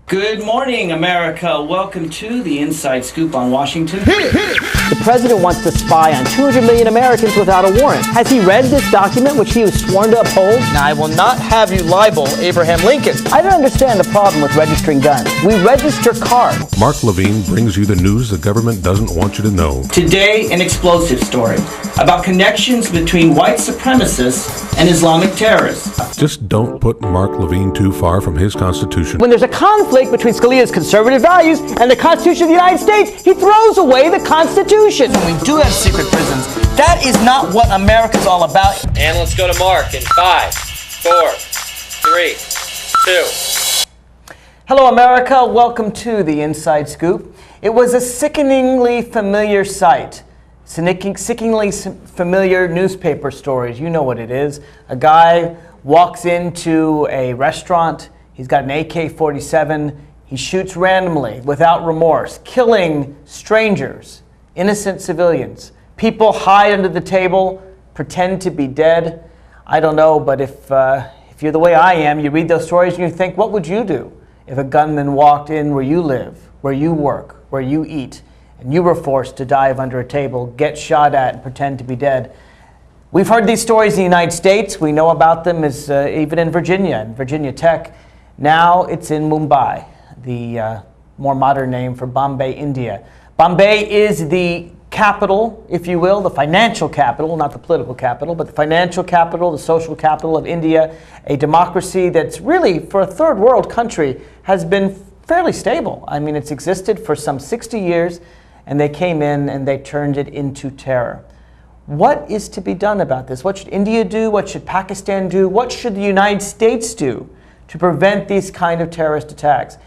Good morning, America. Welcome to the Inside Scoop on Washington. The president wants to spy on 200 million Americans without a warrant. Has he read this document, which he was sworn to uphold? Now, I will not have you libel Abraham Lincoln. I don't understand the problem with registering guns. We register cars. Mark Levine brings you the news the government doesn't want you to know. Today, an explosive story about connections between white supremacists and Islamic terrorists. Just don't put Mark Levine too far from his Constitution. When there's a conflict between Scalia's conservative values and the Constitution of the United States, he throws away the Constitution. We do have secret prisons. That is not what America's all about. And let's go to Mark in 5, 4, 3, 2. Hello, America. Welcome to the Inside Scoop. It was a sickeningly familiar sight. Sickeningly familiar newspaper stories. You know what it is. A guy walks into a restaurant. He's got an AK-47. He shoots randomly without remorse, killing strangers, innocent civilians. People hide under the table, pretend to be dead. I don't know, but if you're the way I am, you read those stories and you think, what would you do if a gunman walked in where you live, where you work, where you eat, and you were forced to dive under a table, get shot at, and pretend to be dead? We've heard these stories in the United States. We know about them even in Virginia Tech. Now it's in Mumbai, the more modern name for Bombay, India. Bombay is the capital, if you will, the financial capital, not the political capital, but the financial capital, the social capital of India, a democracy that's really, for a third world country, has been fairly stable. I mean, it's existed for some 60 years, and they came in and they turned it into terror. What is to be done about this? What should India do? What should Pakistan do? What should the United States do to prevent these kind of terrorist attacks?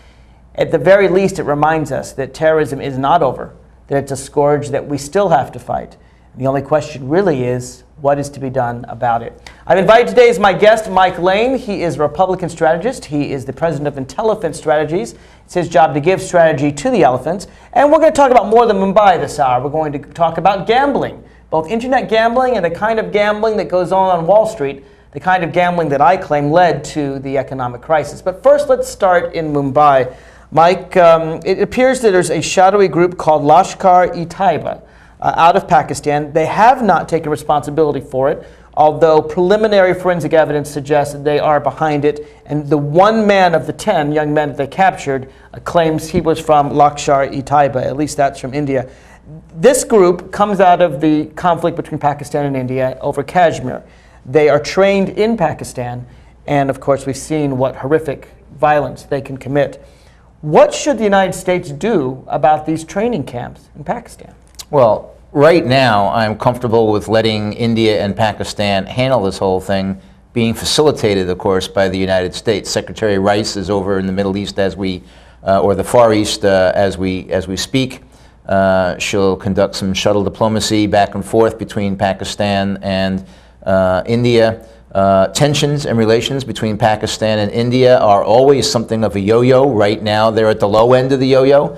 At the very least, it reminds us that terrorism is not over, that it's a scourge that we still have to fight. And the only question really is, what is to be done about it? I've invited today as my guest Mike Lane. He is a Republican strategist. He is the president of Intelephant Strategies. It's his job to give strategy to the elephants. And we're going to talk about more than Mumbai this hour. We're going to talk about gambling, both internet gambling and the kind of gambling that goes on Wall Street, the kind of gambling that I claim led to the economic crisis. But first, let's start in Mumbai. Mike, it appears that there's a shadowy group called Lashkar-e-Taiba out of Pakistan. They have not taken responsibility for it, although preliminary forensic evidence suggests that they are behind it. And the one man of the 10 young men that they captured claims he was from Lashkar-e-Taiba. At least that's from India. This group comes out of the conflict between Pakistan and India over Kashmir. They are trained in Pakistan, and of course we've seen what horrific violence they can commit. What should the United States do about these training camps in Pakistan? Well, right now I'm comfortable with letting India and Pakistan handle this whole thing, being facilitated, of course, by the United States. Secretary Rice is over in the Middle East or the Far East as we speak. She'll conduct some shuttle diplomacy back and forth between Pakistan and India. Tensions and relations between Pakistan and India are always something of a yo-yo. Right now, they're at the low end of the yo-yo.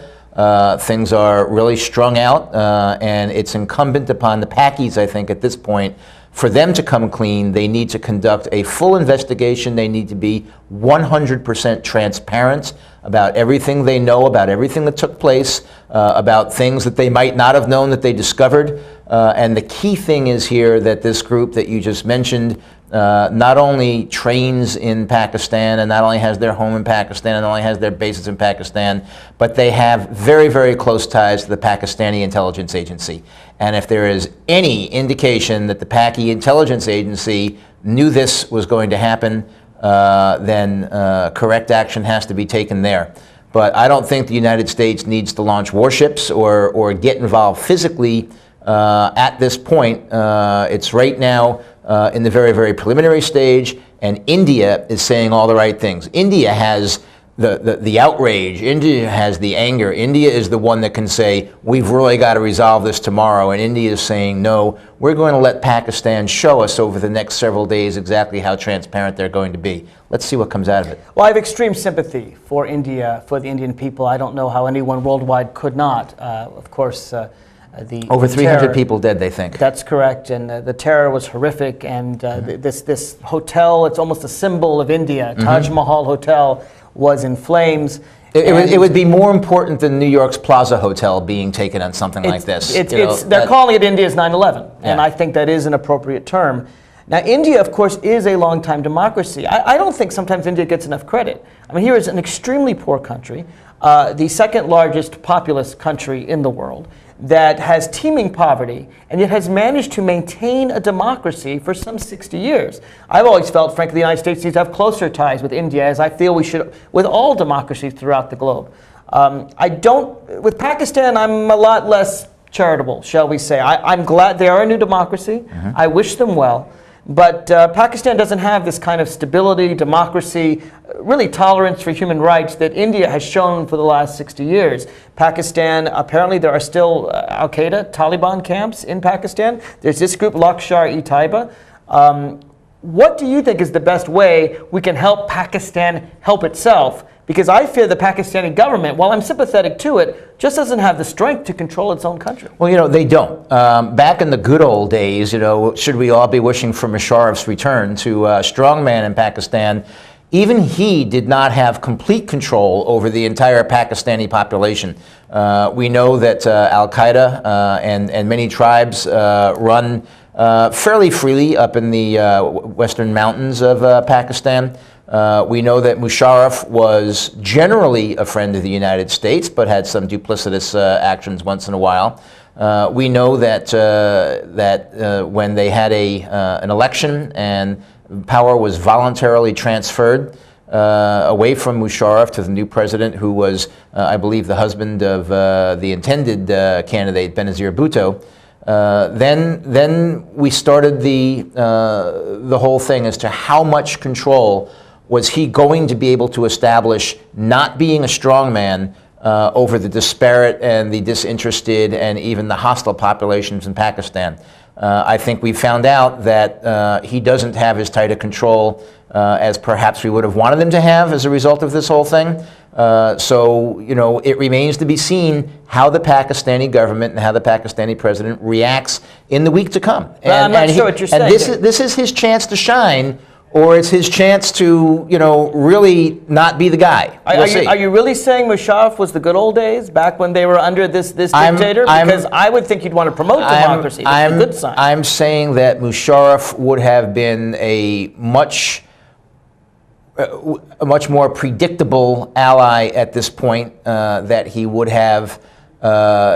Things are really strung out, and it's incumbent upon the Pakis, I think, at this point, for them to come clean. They need to conduct a full investigation. They need to be 100% transparent about everything they know, about everything that took place, about things that they might not have known that they discovered. And the key thing is here that this group that you just mentioned not only trains in Pakistan and not only has their home in Pakistan and not only has their bases in Pakistan, but they have very, very close ties to the Pakistani intelligence agency. And if there is any indication that the Paki intelligence agency knew this was going to happen, then correct action has to be taken there. But I don't think the United States needs to launch warships or get involved physically at this point. It's right now in the very, very preliminary stage, and India is saying all the right things. India has the outrage. India has the anger. India is the one that can say, we've really got to resolve this tomorrow. And India is saying, no, we're going to let Pakistan show us over the next several days exactly how transparent they're going to be. Let's see what comes out of it. Well, I have extreme sympathy for India, for the Indian people. I don't know how anyone worldwide could not. Of course, over 300 people dead, they think. That's correct, and the terror was horrific. And this hotel, it's almost a symbol of India. Taj Mahal Hotel was in flames. It would be more important than New York's Plaza Hotel being taken on something like this. They're calling it India's 9/11, and I think that is an appropriate term. Now, India, of course, is a long-time democracy. I don't think sometimes India gets enough credit. I mean, here is an extremely poor country, the second largest populous country in the world, that has teeming poverty, and yet has managed to maintain a democracy for some 60 years. I've always felt, frankly, the United States needs to have closer ties with India, as I feel we should with all democracies throughout the globe. With Pakistan, I'm a lot less charitable, shall we say. I'm glad they are a new democracy. I wish them well. But Pakistan doesn't have this kind of stability, democracy, really tolerance for human rights that India has shown for the last 60 years. Pakistan, apparently there are still Al-Qaeda, Taliban camps in Pakistan. There's this group, Lashkar-e-Taiba. What do you think is the best way we can help Pakistan help itself? Because I fear the Pakistani government, while I'm sympathetic to it, just doesn't have the strength to control its own country. Well, they don't. Back in the good old days, should we all be wishing for Musharraf's return to a strongman in Pakistan, even he did not have complete control over the entire Pakistani population. We know that Al-Qaeda and many tribes run fairly freely up in the western mountains of Pakistan. We know that Musharraf was generally a friend of the United States, but had some duplicitous actions once in a while. We know that when they had an election and power was voluntarily transferred away from Musharraf to the new president, who was, I believe, the husband of the intended candidate, Benazir Bhutto. Then we started the whole thing as to how much control was he going to be able to establish, not being a strongman, over the disparate and the disinterested and even the hostile populations in Pakistan. I think we found out that he doesn't have as tight a control as perhaps we would have wanted him to have as a result of this whole thing. So, it remains to be seen how the Pakistani government and how the Pakistani president reacts in the week to come. Well, I'm not sure what you're saying. And this is his chance to shine, or it's his chance to, really not be the guy. Are you really saying Musharraf was the good old days, back when they were under this dictator? Because I would think you'd want to promote democracy. That's a good sign. I'm saying that Musharraf would have been a much more predictable ally at this point. That he would have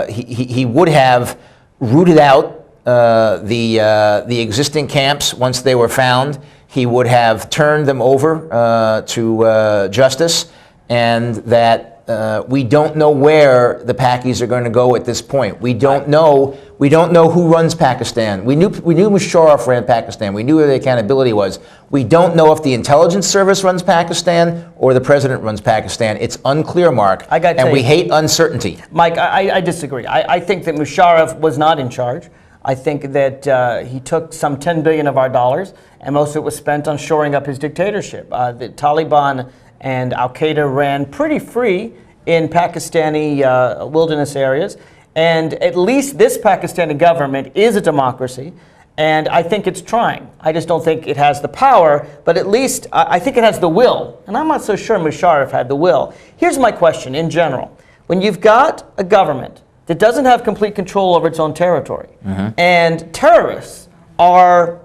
he would have rooted out the existing camps once they were found. He would have turned them over to justice, and that we don't know where the Pakis are going to go at this point. We don't know. We don't know who runs Pakistan. We knew Musharraf ran Pakistan. We knew where the accountability was. We don't know if the intelligence service runs Pakistan or the president runs Pakistan. It's unclear, Mark. And we hate uncertainty. Mike, I disagree. I think that Musharraf was not in charge. I think that he took some $10 billion of our dollars, and most of it was spent on shoring up his dictatorship. The Taliban and Al-Qaeda ran pretty free in Pakistani wilderness areas, and at least this Pakistani government is a democracy, and I think it's trying. I just don't think it has the power, but at least I think it has the will, and I'm not so sure Musharraf had the will. Here's my question in general. When you've got a government that doesn't have complete control over its own territory, and terrorists are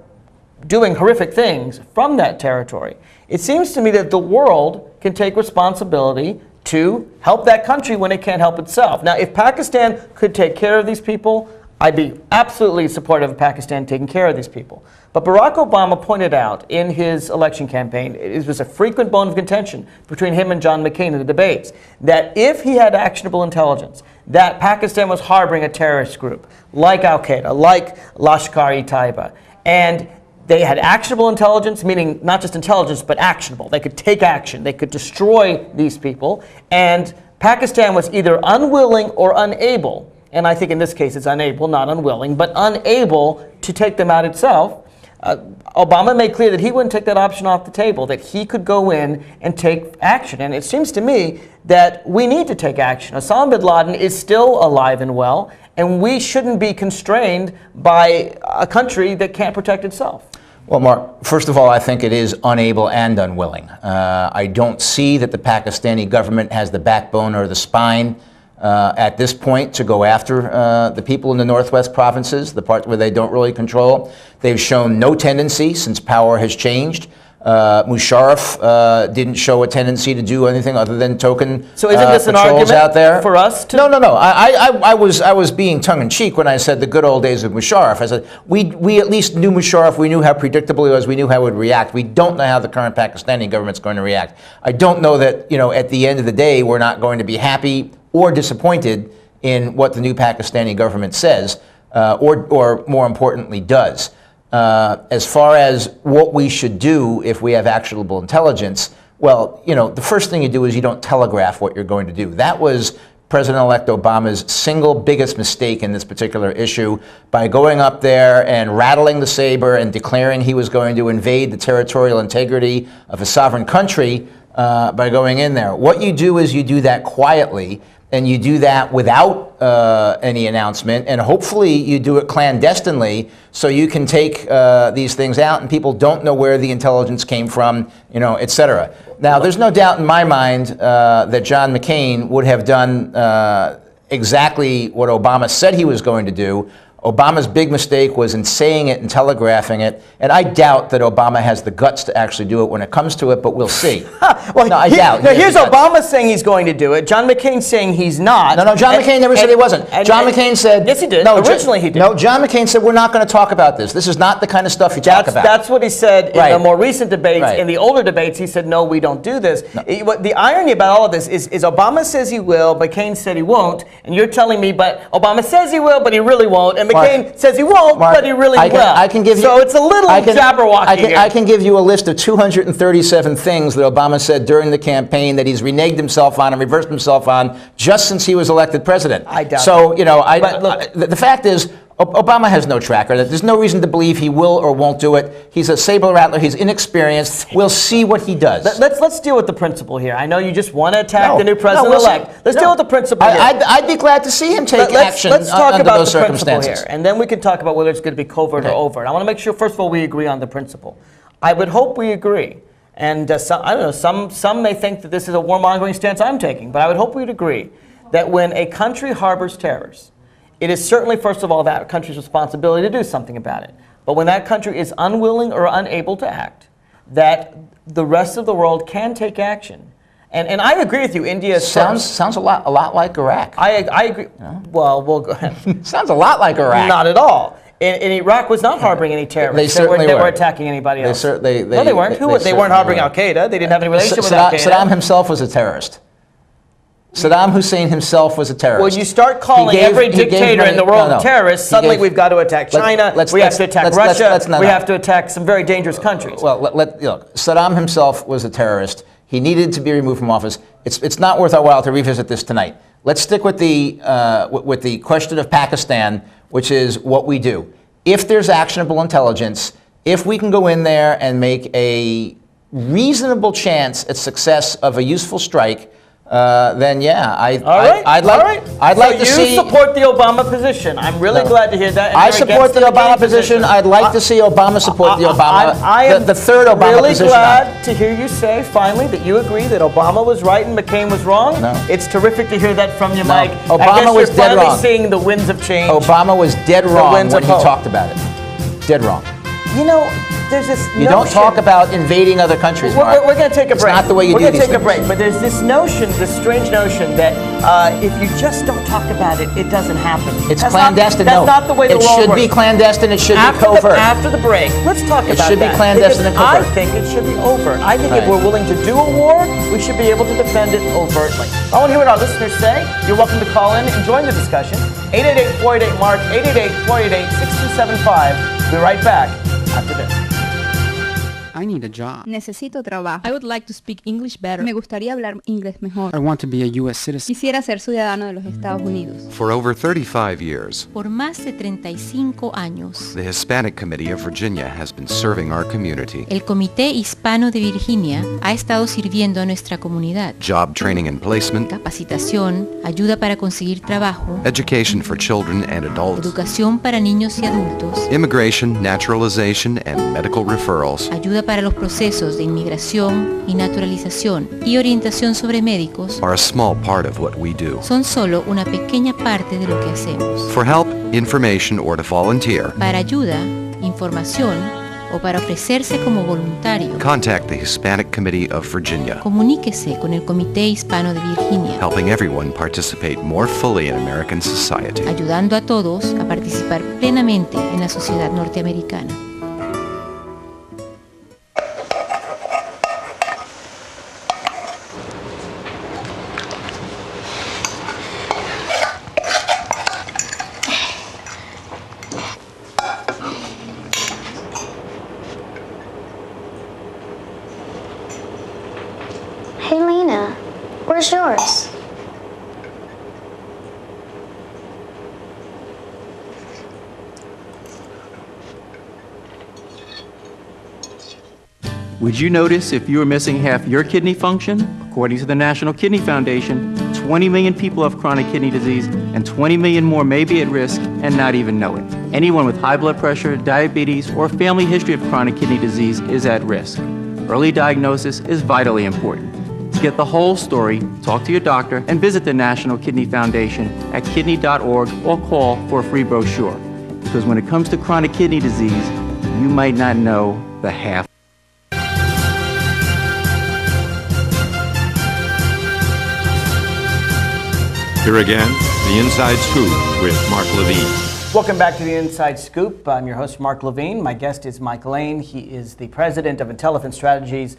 doing horrific things from that territory, it seems to me that the world can take responsibility to help that country when it can't help itself. Now, if Pakistan could take care of these people, I'd be absolutely supportive of Pakistan taking care of these people. But Barack Obama pointed out in his election campaign, it was a frequent bone of contention between him and John McCain in the debates, that if he had actionable intelligence, that Pakistan was harboring a terrorist group like Al-Qaeda, like Lashkar-e-Taiba, and they had actionable intelligence, meaning not just intelligence, but actionable. They could take action. They could destroy these people. And Pakistan was either unwilling or unable, and I think in this case it's unable, not unwilling, but unable to take them out itself. Obama made clear that he wouldn't take that option off the table, that he could go in and take action. And it seems to me that we need to take action. Osama bin Laden is still alive and well, and we shouldn't be constrained by a country that can't protect itself. Well, Mark, first of all, I think it is unable and unwilling. I don't see that the Pakistani government has the backbone or the spine at this point to go after the people in the northwest provinces, the part where they don't really control. They've shown no tendency since power has changed. Musharraf didn't show a tendency to do anything other than token So isn't this an argument out there for us to? No. I was being tongue-in-cheek when I said the good old days of Musharraf. I said we at least knew Musharraf. We knew how predictable he was. We knew how he would react. We don't know how the current Pakistani government's going to react. I don't know that, at the end of the day, we're not going to be happy or disappointed in what the new Pakistani government says, or more importantly, does. As far as what we should do if we have actionable intelligence, well, the first thing you do is you don't telegraph what you're going to do. That was President-elect Obama's single biggest mistake in this particular issue, by going up there and rattling the saber and declaring he was going to invade the territorial integrity of a sovereign country by going in there. What you do is you do that quietly, and you do that without any announcement, and hopefully you do it clandestinely so you can take these things out and people don't know where the intelligence came from, et cetera. Now, there's no doubt in my mind that John McCain would have done exactly what Obama said he was going to do. Obama's big mistake was in saying it and telegraphing it, and I doubt that Obama has the guts to actually do it when it comes to it, but we'll see. I doubt. Now, here's Obama saying he's going to do it. John McCain saying he's not. No, John McCain never said he wasn't. John McCain said... Yes, he did. No, originally he did. No, John McCain said, we're not going to talk about this. This is not the kind of stuff you talk about. That's what he said in the more recent debates. Right. In the older debates, he said, no, we don't do this. No. The irony about all of this is Obama says he will, McCain said he won't, and you're telling me, but Obama says he will, but he really won't, and McCain says he won't, but he really will. I can give you, so it's a little jabberwocky here. I can give you a list of 237 things that Obama said during the campaign that he's reneged himself on and reversed himself on just since he was elected president. I doubt so, the fact is, Obama has no track record. There's no reason to believe he will or won't do it. He's a saber rattler. He's inexperienced. We'll see what he does. Let's deal with the principle here. I know you just want to attack the new president-elect. Let's deal with the principle here. I'd be glad to see him take action Let's talk under about those the principle circumstances here, and then we can talk about whether it's going to be covert or overt. I want to make sure, first of all, we agree on the principle. I would hope we agree. And I don't know, some may think that this is a warmongering stance I'm taking, but I would hope we'd agree that when a country harbors terrorists, it is certainly, first of all, that country's responsibility to do something about it. But when that country is unwilling or unable to act, that the rest of the world can take action. And I agree with you. India sounds a lot like Iraq. I agree. Well, we'll go ahead. Sounds a lot like Iraq. Not at all. And Iraq was not harboring any terrorists. They were attacking anybody else. No, they weren't. They weren't harboring Al Qaeda. They didn't have any relationship with Al Qaeda. Saddam himself was a terrorist. Saddam Hussein himself was a terrorist. When you start calling every dictator in the world a terrorist, suddenly we've got to attack China, we have to attack Russia, we have to attack some very dangerous countries. Well, look, Saddam himself was a terrorist. He needed to be removed from office. It's not worth our while to revisit this tonight. Let's stick with the question of Pakistan, which is what we do. If there's actionable intelligence, if we can go in there and make a reasonable chance at success of a useful strike, then yeah, I'd like to see. You support the Obama position. I'm really glad to hear that. I support the Obama position. I'd like to see Obama support the Obama. I am the third Obama really position. Glad to hear you say finally that you agree that Obama was right and McCain was wrong. No. It's terrific to hear that from you, Mike. Obama I guess was you're dead finally wrong. Seeing the winds of change. Obama was dead wrong when he talked about it. Dead wrong. There's this You don't talk about invading other countries, Mark. We're going to take a break. It's not the way you do these things. We're going to take a break, but there's this notion, this strange notion that if you just don't talk about it, it doesn't happen. It's clandestine. That's not the way the world works. It should be clandestine. It should be covert. After the break, let's talk about that. It should be clandestine and covert. I think it should be overt. I think if we're willing to do a war, we should be able to defend it overtly. I want to hear what our listeners say. You're welcome to call in and join the discussion. 888-488-MARK, 888-488-6275. We'll be right back after this. I I need a job. Necesito trabajo. I would like to speak English better. Me gustaría hablar inglés mejor. I want to be a U.S. citizen. Quisiera ser ciudadano de los Estados Unidos. For over 35 years, Por más de 35 años, the Hispanic Committee of Virginia has been serving our community. el Comité Hispano de Virginia ha estado sirviendo a nuestra comunidad. Job training and placement, Capacitación, ayuda para conseguir trabajo, education for children and adults, educación para niños y adultos, immigration, naturalization, and medical referrals. ayuda para los procesos de inmigración y naturalización y orientación sobre médicos Are a small part of what we do. son solo una pequeña parte de lo que hacemos. For help, information, or to volunteer, Para ayuda, información o para ofrecerse como voluntario, contact the Hispanic Committee of Virginia, comuníquese con el Comité Hispano de Virginia, helping everyone participate more fully in American society. ayudando a todos a participar plenamente en la sociedad norteamericana. Hey, Lena, where's yours? Would you notice if you were missing half your kidney function? According to the National Kidney Foundation, 20 million people have chronic kidney disease, and 20 million more may be at risk and not even know it. Anyone with high blood pressure, diabetes, or family history of chronic kidney disease is at risk. Early diagnosis is vitally important. To get the whole story, talk to your doctor and visit the National Kidney Foundation at kidney.org or call for a free brochure. Because when it comes to chronic kidney disease, you might not know the half. Here again, the Inside Scoop with Mark Levine. Welcome back to the Inside Scoop. I'm your host, Mark Levine. My guest is Mike Lane. He is the president of Intelephant Strategies.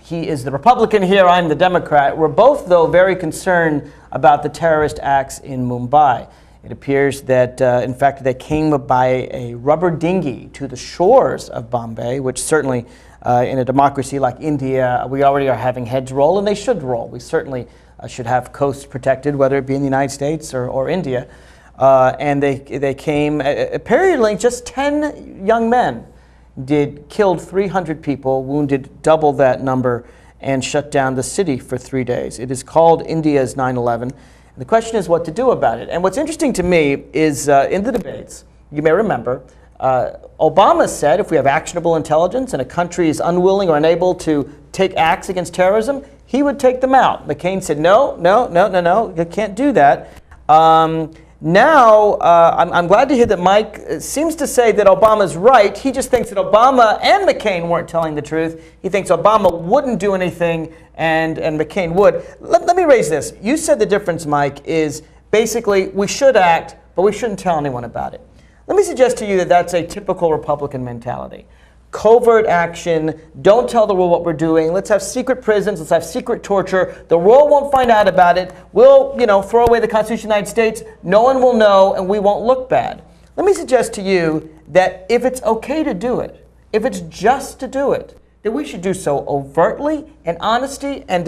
He is the Republican here. I'm the Democrat. We're both, though, very concerned about the terrorist acts in Mumbai. It appears that, in fact, they came by a rubber dinghy to the shores of Bombay, which certainly, in a democracy like India, we already are having heads roll, and they should roll. We certainly should have coasts protected, whether it be in the United States or India. And they came, apparently just 10 young men killed 300 people, wounded double that number, and shut down the city for 3 days. It is called India's 9/11. The question is what to do about it. And what's interesting to me is in the debates, you may remember, Obama said if we have actionable intelligence and a country is unwilling or unable to take acts against terrorism, he would take them out. McCain said, no, you can't do that. Now, I'm glad to hear that Mike seems to say that Obama's right. He just thinks that Obama and McCain weren't telling the truth. He thinks Obama wouldn't do anything and McCain would. Let me raise this. You said the difference, Mike, is basically we should act, but we shouldn't tell anyone about it. Let me suggest to you that that's a typical Republican mentality. Covert action, don't tell the world what we're doing, let's have secret prisons, let's have secret torture, the world won't find out about it, we'll throw away the Constitution of the United States, no one will know, and we won't look bad. Let me suggest to you that if it's okay to do it, if it's just to do it, that we should do so overtly and honestly and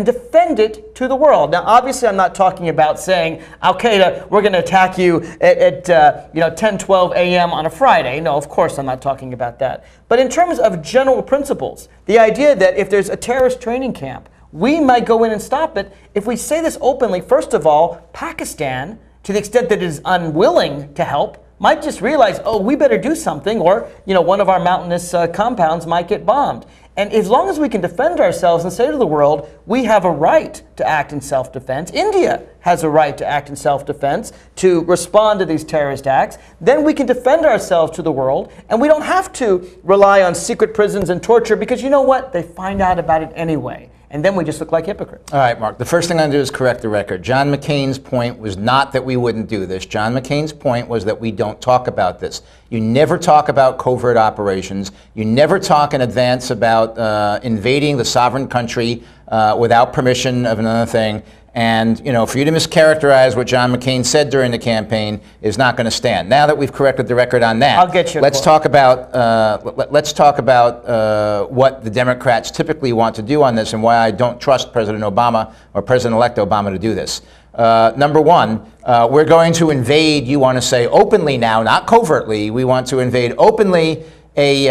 defend it to the world. Now, obviously, I'm not talking about saying, Al-Qaeda, we're going to attack you at 10, 12 a.m. on a Friday. No, of course, I'm not talking about that. But in terms of general principles, the idea that if there's a terrorist training camp, we might go in and stop it. If we say this openly, first of all, Pakistan, to the extent that it is unwilling to help, might just realize, oh, we better do something, or one of our mountainous compounds might get bombed. And as long as we can defend ourselves and say to the world, we have a right to act in self-defense, India has a right to act in self-defense, to respond to these terrorist acts, then we can defend ourselves to the world, and we don't have to rely on secret prisons and torture, because you know what? They find out about it anyway. And then we just look like hypocrites. All right, Mark, the first thing I'm going to do is correct the record. John McCain's point was not that we wouldn't do this. John McCain's point was that we don't talk about this. You never talk about covert operations. You never talk in advance about invading the sovereign country without permission of another thing. And, you know, for you to mischaracterize what John McCain said during the campaign is not going to stand. Now that we've corrected the record on that, I'll get you. let's talk about what the Democrats typically want to do on this and why I don't trust President Obama or President-elect Obama to do this. Number one, we're going to invade, you want to say openly now, not covertly. We want to invade openly a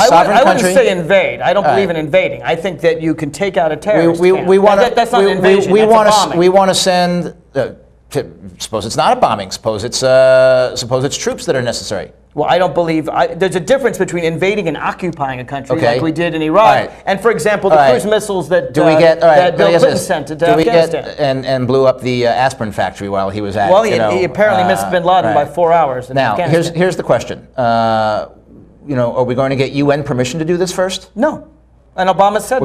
sovereign country. I wouldn't say invade. I don't believe in invading. I think that you can take out a terrorist camp. That's not an invasion. That's a bombing. We want to send. Suppose it's not a bombing. Suppose it's troops that are necessary. Well, I don't believe there's a difference between invading and occupying a country, like we did in Iraq. And for example, the cruise missiles that Bill Clinton sent to Afghanistan, and blew up the aspirin factory while he was at. Well, he apparently missed Bin Laden by 4 hours. Now, here's the question. You know, are we going to get UN permission to do this first? No, and Obama said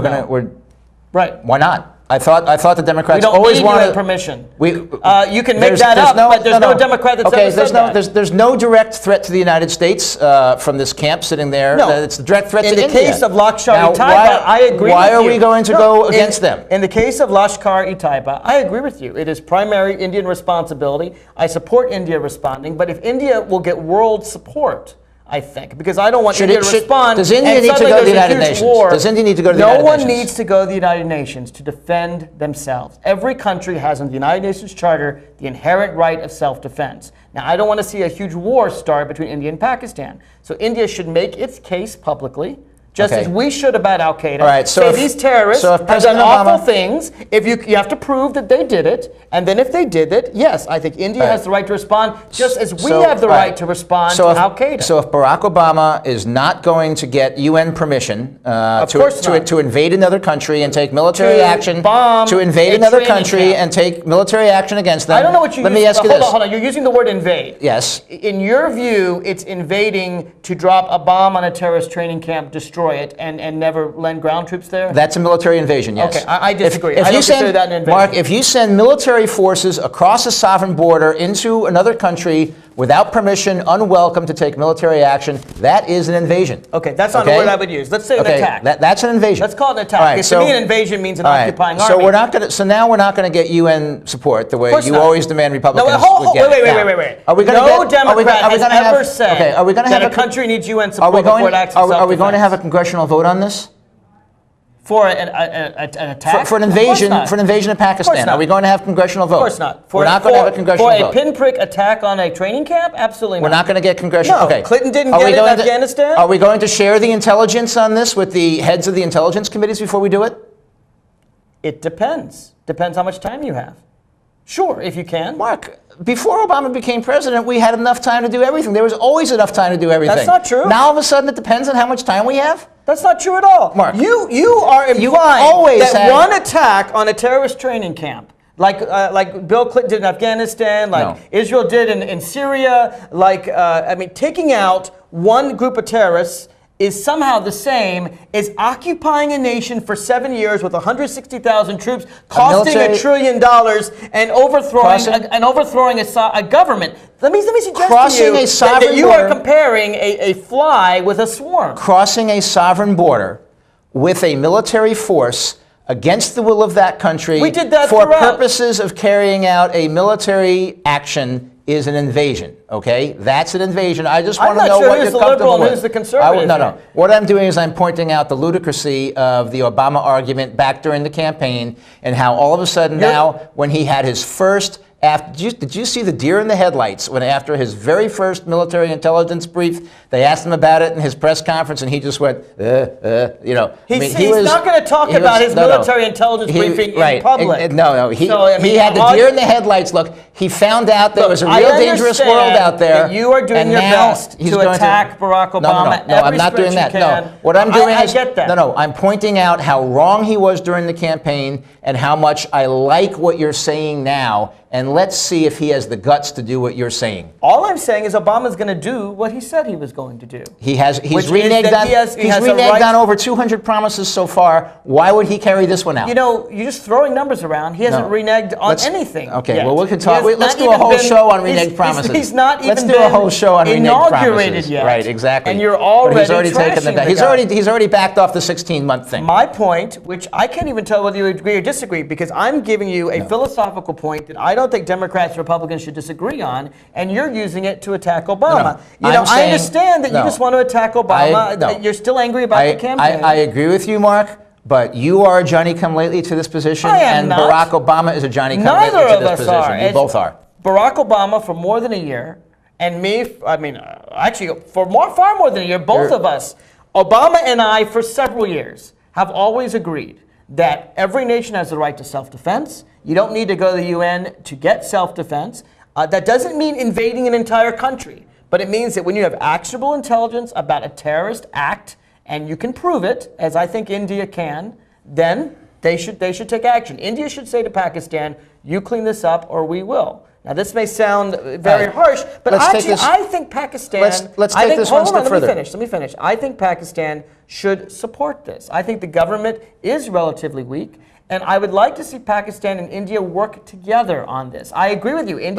right. Why not? I thought the Democrats always wanted permission. You can make that up, but there's no Democrat that's ever said that. There's no direct threat to the United States from this camp sitting there. No, it's a direct threat to India. In the case of Lashkar-e-Taiba, I agree with you. Why are we going to go against them? In the case of Lashkar-e-Taiba, I agree with you. It is primary Indian responsibility. I support India responding, but if India will get world support, I think, because I don't want India to respond. Does India need to go to the United Nations? Does India need to go to the United Nations? No one needs to go to the United Nations to defend themselves. Every country has in the United Nations Charter the inherent right of self-defense. Now, I don't want to see a huge war start between India and Pakistan. So India should make its case publicly, just as we should about Al-Qaeda. All right, so these terrorists have done awful things. If you have to prove that they did it, and then if they did it, yes, I think India has the right to respond, just as we have the right to respond to Al-Qaeda. So if Barack Obama is not going to get UN permission to invade another country and take military action, to invade another country and take military action against them, I don't know what you let me ask you this. Hold on, you're using the word invade. Yes. In your view, it's invading to drop a bomb on a terrorist training camp, destroy it, and never lend ground troops there? That's a military invasion, yes. Okay, I disagree. I don't consider that an invasion. Mark, if you send military forces across a sovereign border into another country without permission, unwelcome to take military action, that is an invasion. Okay, that's not the word I would use. Let's say an attack. That's an invasion. Let's call it an attack. Right, to me, an invasion means an occupying army. So we're not going to. So now we're not going to get UN support the way you always demand Republicans would get. Wait. Are we going to no Democrat has ever said that a country needs UN support before it acts in self-defense. Are we going to have a congressional vote on this? For an attack? For an invasion of Pakistan. Are we going to have congressional vote? Of course not. We're not going to have a congressional vote. For a pinprick attack on a training camp? Absolutely not. We're not going to get congressional. No, Clinton didn't get it in Afghanistan. Are we going to share the intelligence on this with the heads of the intelligence committees before we do it? It depends. Depends how much time you have. Sure, if you can. Mark, before Obama became president, we had enough time to do everything. There was always enough time to do everything. That's not true. Now all of a sudden it depends on how much time we have? That's not true at all. Mark, you are implying that one attack on a terrorist training camp, like Bill Clinton did in Afghanistan, like Israel did in Syria, taking out one group of terrorists is somehow the same as occupying a nation for 7 years with 160,000 troops, costing $1 trillion, and overthrowing a government. Let me suggest to you that you are comparing a fly with a swarm. Crossing a sovereign border with a military force against the will of that country for purposes of carrying out a military action is an invasion, okay? That's an invasion. I just want to know what you're comfortable with. I'm not sure who's the liberal and who's the conservative. No. What I'm doing is I'm pointing out the ludicrousy of the Obama argument back during the campaign and how all of a sudden now, when he had his first did you see the deer in the headlights when after his very first military intelligence brief, they asked him about it in his press conference and he just went, He's not going to talk about his military intelligence briefing in public. He had the deer in the headlights look. He found out there was a real dangerous world out there. You are doing your best to attack Barack Obama. No, I'm not doing that. No, what I'm doing is I'm pointing out how wrong he was during the campaign and how much I like what you're saying now and let's see if he has the guts to do what you're saying. All I'm saying is Obama's going to do what he said he was going to do. He's reneged on over 200 promises so far. Why would he carry this one out? You know, you're just throwing numbers around. He hasn't reneged on anything. Okay, yet. well, we can talk. Let's do a whole show on reneged promises. He's not even Let's do a whole show on reneged promises. inaugurated yet. Right, exactly. And you're already taken them back. He's already backed off the 16-month thing. My point, which I can't even tell whether you agree or disagree, because I'm giving you a philosophical point that I don't think Democrats and Republicans should disagree on, and you're using it to attack Obama. I understand that you just want to attack Obama. You're still angry about the campaign. I agree with you, Mark. But you are a Johnny-come-lately to this position, and Barack Obama is a Johnny-come-lately to this position. You both are. Barack Obama for more than a year, and me, actually, for far more than a year, both of us, Obama and I, for several years, have always agreed that every nation has the right to self-defense. You don't need to go to the UN to get self-defense. That doesn't mean invading an entire country, but it means that when you have actionable intelligence about a terrorist act, and you can prove it, as I think India can, then they should take action. India should say to Pakistan, you clean this up or we will. Now this may sound very harsh, but actually I think Pakistan... Let's take this one step further. Let me finish. I think Pakistan should support this. I think the government is relatively weak, and I would like to see Pakistan and India work together on this. I agree with you. Let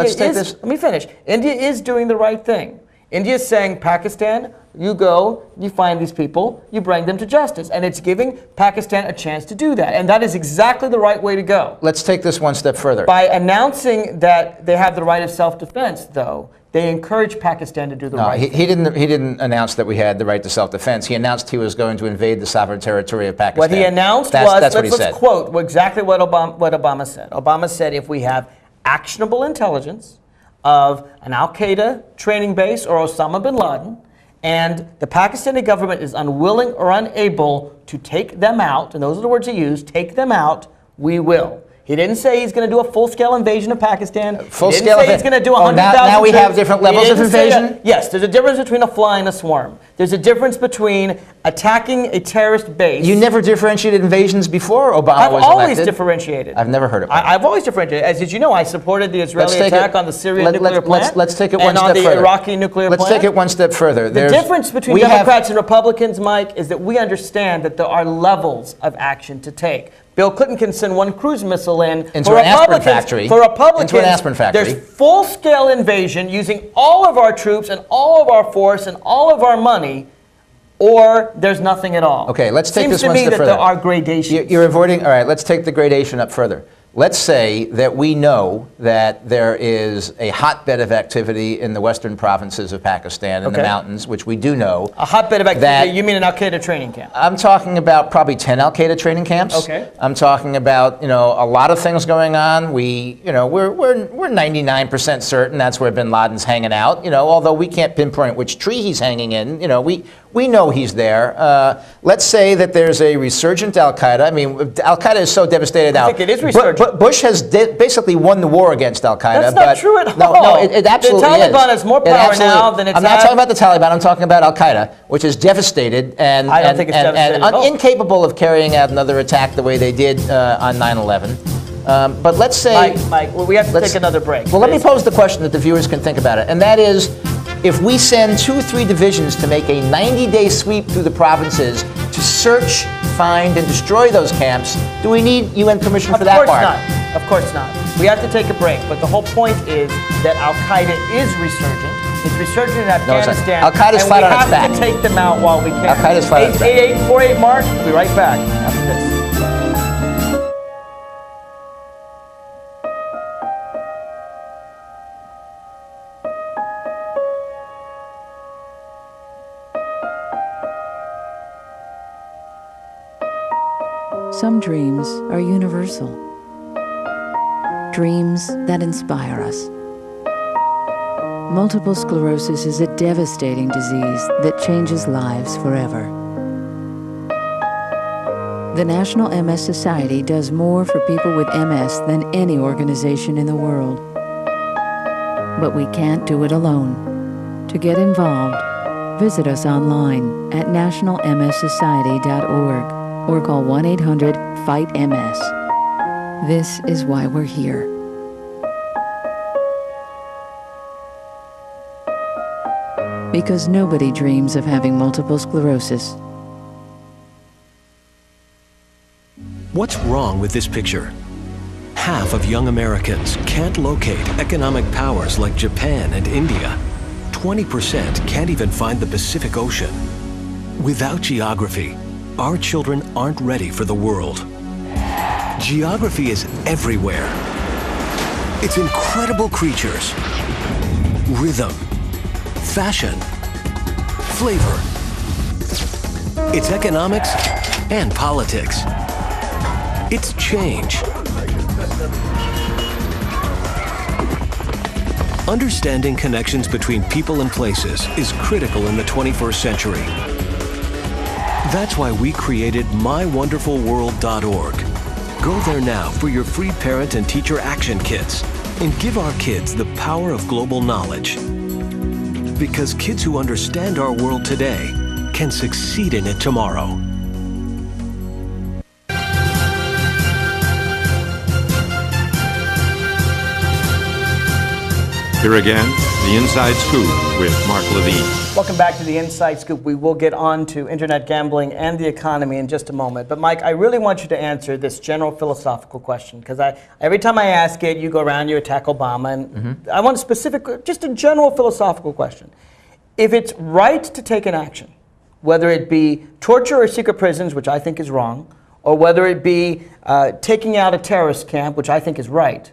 me finish. India is doing the right thing. India is saying, Pakistan, you go, you find these people, you bring them to justice. And it's giving Pakistan a chance to do that. And that is exactly the right way to go. Let's take this one step further. By announcing that they have the right of self-defense, though, they encourage Pakistan to do the right thing. He didn't announce that we had the right to self-defense. He announced he was going to invade the sovereign territory of Pakistan. What he announced let's quote exactly what Obama said. Obama said if we have actionable intelligence of an al-Qaeda training base or Osama bin Laden, and the Pakistani government is unwilling or unable to take them out, and those are the words he used, take them out, we will. He didn't say he's going to do a full-scale invasion of Pakistan. He's going to do 100,000 now we have different levels of invasion? Yes, there's a difference between a fly and a swarm. There's a difference between attacking a terrorist base. You never differentiated invasions before Obama was elected? I've always differentiated. I've never heard of it. I've always differentiated. As did you know, I supported the Israeli attack on the Syrian nuclear plant. Let's take it one step further. And on the Iraqi nuclear plant. Let's take it one step further. The difference between Democrats and Republicans, Mike, is that we understand that there are levels of action to take. Bill Clinton can send one cruise missile into an aspirin factory. For Republicans, into an aspirin factory. There's full-scale invasion using all of our troops and all of our force and all of our money, or there's nothing at all. Okay, let's take this one step further. Seems to me that there are gradations. You're avoiding. All right, let's take the gradation up further. Let's say that we know that there is a hotbed of activity in the western provinces of Pakistan, in the mountains, which we do know. A hotbed of activity, you mean an al-Qaeda training camp? I'm talking about probably 10 al-Qaeda training camps. Okay. I'm talking about, a lot of things going on. We're 99% certain that's where bin Laden's hanging out, although we can't pinpoint which tree he's hanging in. We know he's there. Let's say that there's a resurgent al-Qaeda. I mean, al-Qaeda is so devastated now. I think it is resurgent. Bush has basically won the war against al-Qaeda. That's not true at all. No, it absolutely is. The Taliban has more power now than it's had. I'm not talking about the Taliban. I'm talking about al-Qaeda, which is devastated and I don't think it's devastated at all. Incapable of carrying out another attack the way they did on 9/11. But let's say... Mike, we have to take another break. Well, let me pose the question that the viewers can think about it, and that is, if we send 2-3 divisions to make a 90-day sweep through the provinces to search, find, and destroy those camps, do we need UN permission for that part? Of course not. We have to take a break, but the whole point is that al-Qaeda is resurgent. It's resurgent in Afghanistan. Al-Qaeda's flat on its back. And we have to take them out while we can. Al-Qaeda's flat on its back. 8848 Mark. We'll be right back after this. Some dreams are universal. Dreams that inspire us. Multiple sclerosis is a devastating disease that changes lives forever. The National MS Society does more for people with MS than any organization in the world. But we can't do it alone. To get involved, visit us online at nationalmssociety.org or call 1-800-FIGHT-MS. This is why we're here. because nobody dreams of having multiple sclerosis. What's wrong with this picture? Half of young Americans can't locate economic powers like Japan and India. 20% can't even find the Pacific Ocean. Without geography, our children aren't ready for the world. Geography is everywhere. It's incredible creatures, rhythm, fashion, flavor. It's economics and politics. It's change. Understanding connections between people and places is critical in the 21st century. That's why we created mywonderfulworld.org. Go there now for your free parent and teacher action kits and give our kids the power of global knowledge. Because kids who understand our world today can succeed in it tomorrow. Here again, the Inside Scoop with Mark Levine. Welcome back to the Inside Scoop. We will get on to internet gambling and the economy in just a moment. But Mike, I really want you to answer this general philosophical question, because every time I ask it, you go around, you attack Obama, and I want a specific, just a general philosophical question. If it's right to take an action, whether it be torture or secret prisons, which I think is wrong, or whether it be taking out a terrorist camp, which I think is right,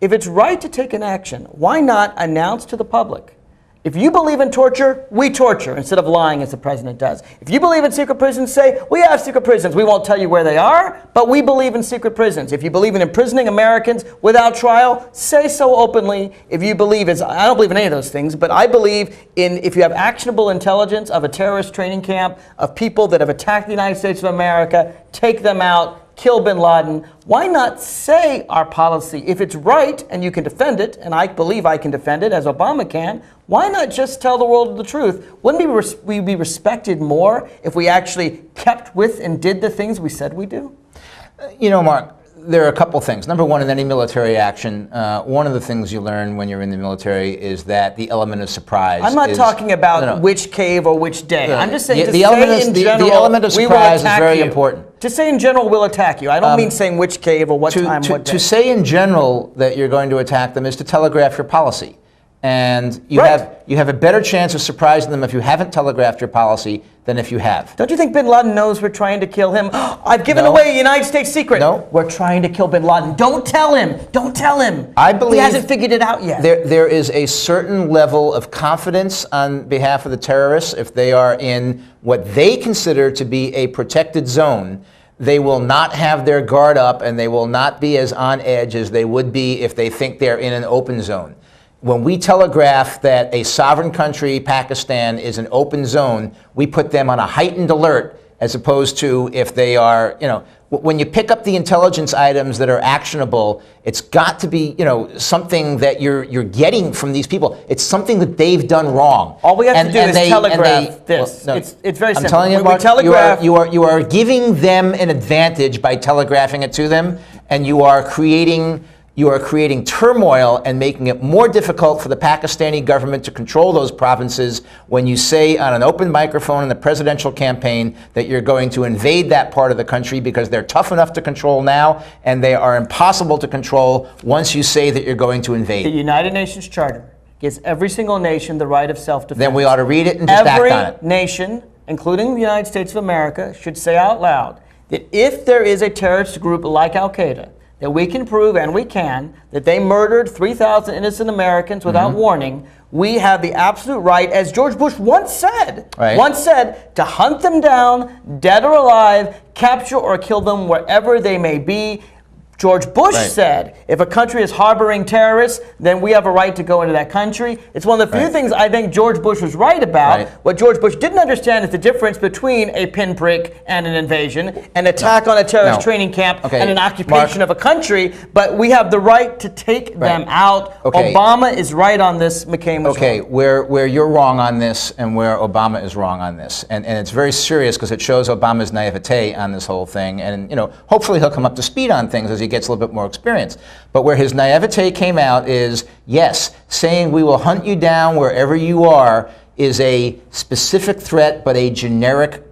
if it's right to take an action, why not announce to the public? If you believe in torture, we torture, instead of lying as the president does. If you believe in secret prisons, say, we have secret prisons. We won't tell you where they are, but we believe in secret prisons. If you believe in imprisoning Americans without trial, say so openly. If you believe, I don't believe in any of those things, but I believe in, if you have actionable intelligence of a terrorist training camp, of people that have attacked the United States of America, take them out, kill bin Laden, why not say our policy? If it's right and you can defend it, and I believe I can defend it as Obama can, why not just tell the world the truth? Wouldn't we be respected more if we actually kept with and did the things we said we do? You know, Mark, there are a couple things. Number one, in any military action, one of the things you learn when you're in the military is that the element of surprise. I'm not talking about which cave or which day. I'm just saying the element of surprise is very important. To say in general, we'll attack you. I don't mean saying which cave or what time, what day. To say in general that you're going to attack them is to telegraph your policy. And you have a better chance of surprising them if you haven't telegraphed your policy than if you have. Don't you think bin Laden knows we're trying to kill him? I've given away a United States secret. No. We're trying to kill bin Laden. Don't tell him. Don't tell him. I believe he hasn't figured it out yet. There is a certain level of confidence on behalf of the terrorists if they are in what they consider to be a protected zone. They will not have their guard up and they will not be as on edge as they would be if they think they're in an open zone. When we telegraph that a sovereign country, Pakistan, is an open zone, we put them on a heightened alert as opposed to if they are, when you pick up the intelligence items that are actionable, it's got to be, something that you're getting from these people. It's something that they've done wrong. All we have to do is telegraph this. Well, no, it's very simple. I'm telling you, Mark, telegraph, you are giving them an advantage by telegraphing it to them, and you are creating turmoil and making it more difficult for the Pakistani government to control those provinces when you say on an open microphone in the presidential campaign that you're going to invade that part of the country because they're tough enough to control now and they are impossible to control once you say that you're going to invade. The United Nations Charter gives every single nation the right of self-defense. Then we ought to read it and just act on it. Every nation, including the United States of America, should say out loud that if there is a terrorist group like Al-Qaeda, that we can prove, and we can, that they murdered 3,000 innocent Americans without warning, we have the absolute right, as George Bush once said, to hunt them down, dead or alive, capture or kill them wherever they may be. George Bush said, if a country is harboring terrorists, then we have a right to go into that country. It's one of the few things I think George Bush was right about. What George Bush didn't understand is the difference between a pinprick and an invasion, an attack on a terrorist training camp, and an occupation of a country. But we have the right to take them out. Obama is right on this. McCain was wrong. Where you're wrong on this and where Obama is wrong on this. And it's very serious because it shows Obama's naivete on this whole thing. And hopefully he'll come up to speed on things as he gets a little bit more experience. But where his naivete came out is, yes, saying we will hunt you down wherever you are is a specific threat, but a generic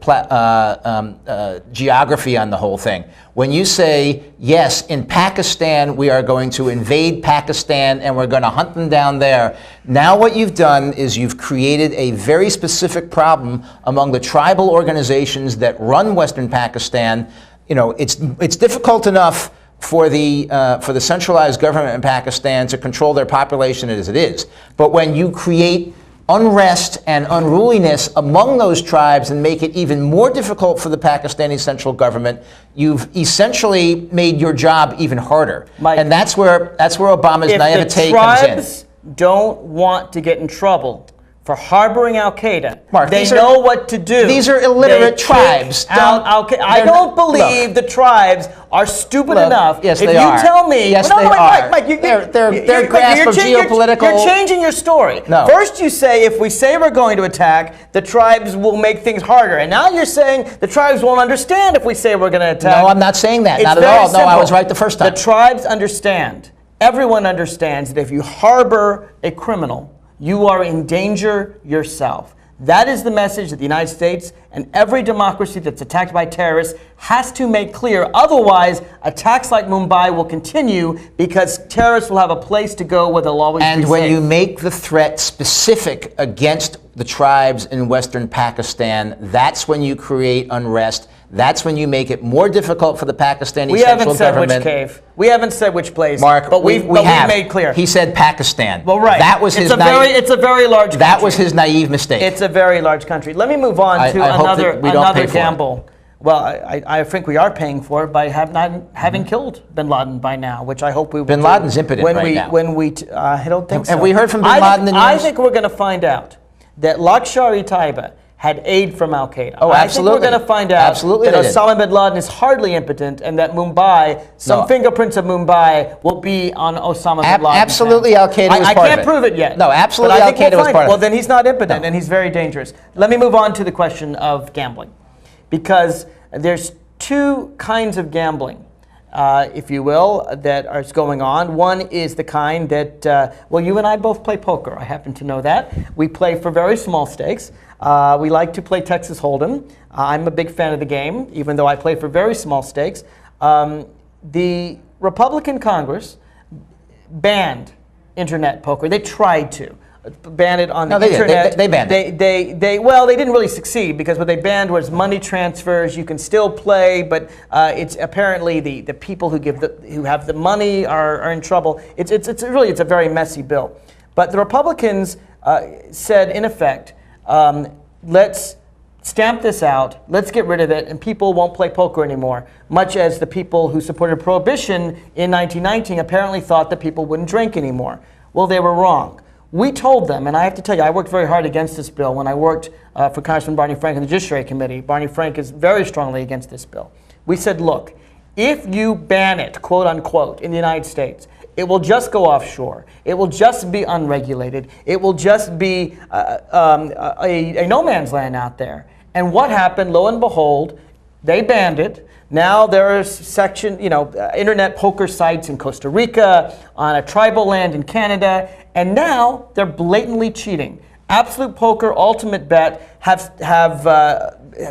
geography on the whole thing. When you say, yes, in Pakistan, we are going to invade Pakistan and we're going to hunt them down there, now what you've done is you've created a very specific problem among the tribal organizations that run Western Pakistan. You know, it's difficult enough for the centralized government in Pakistan to control their population as it is. But when you create unrest and unruliness among those tribes and make it even more difficult for the Pakistani central government, you've essentially made your job even harder. Mike, and that's where Obama's naivete comes in. If the tribes don't want to get in trouble for harboring Al-Qaeda, Mark, they know what to do. These are illiterate tribes. I don't believe the tribes are stupid enough. Yes, if they you are. tell me, yes, no, they Mike, are. Mike, Their grasp of geopolitical. You're changing your story. No. First, you say if we say we're going to attack, the tribes will make things harder, and now you're saying the tribes won't understand if we say we're going to attack. No, I'm not saying that. It's not at very all. simple. No, I was right the first time. The tribes understand. Everyone understands that if you harbor a criminal, you are in danger yourself. That is the message that the United States and every democracy that's attacked by terrorists has to make clear. Otherwise, attacks like Mumbai will continue because terrorists will have a place to go where they'll always be safe. And when you make the threat specific against the tribes in Western Pakistan, that's when you create unrest. That's when you make it more difficult for the Pakistani central government. We haven't said which cave. We haven't said which place. Mark, but we've made clear. He said Pakistan. Well, right. That was it's a very large country. That was his naive mistake. It's a very large country. Let me move on to another gamble. Well, I think we are paying for it by not having killed Bin Laden by now, which I hope we will. Bin Laden's impotent right now. I don't think so. Have we heard from Bin Laden in years? I think we're going to find out that Lashkar-e-Taiba had aid from Al-Qaeda. Oh, absolutely. I think we're going to find out that Osama bin Laden is hardly impotent and that some fingerprints of Mumbai will be on Osama bin Laden. Absolutely, Al-Qaeda was part of it. I can't prove it yet. No, absolutely, Al-Qaeda was part of it. Well, then he's not impotent and he's very dangerous. Let me move on to the question of gambling. Because there's two kinds of gambling, if you will, that are going on. One is the kind that, well, you and I both play poker. I happen to know that. We play for very small stakes. We like to play Texas Hold'em. I'm a big fan of the game, even though I play for very small stakes. The Republican Congress banned internet poker. They tried to ban it on the internet. They banned it. Well, they didn't really succeed because what they banned was money transfers. You can still play, but it's apparently the people who have the money are in trouble. It's a very messy bill. But the Republicans said, in effect, let's stamp this out, let's get rid of it, and people won't play poker anymore. Much as the people who supported Prohibition in 1919 apparently thought that people wouldn't drink anymore. Well, they were wrong. We told them, and I have to tell you, I worked very hard against this bill when I worked for Congressman Barney Frank in the Judiciary Committee. Barney Frank is very strongly against this bill. We said, look, if you ban it, quote unquote, in the United States, it will just go offshore. It will just be unregulated. It will just be a no man's land out there. And what happened, lo and behold, they banned it. Now there are internet poker sites in Costa Rica, on a tribal land in Canada, and now they're blatantly cheating. Absolute Poker, Ultimate Bet have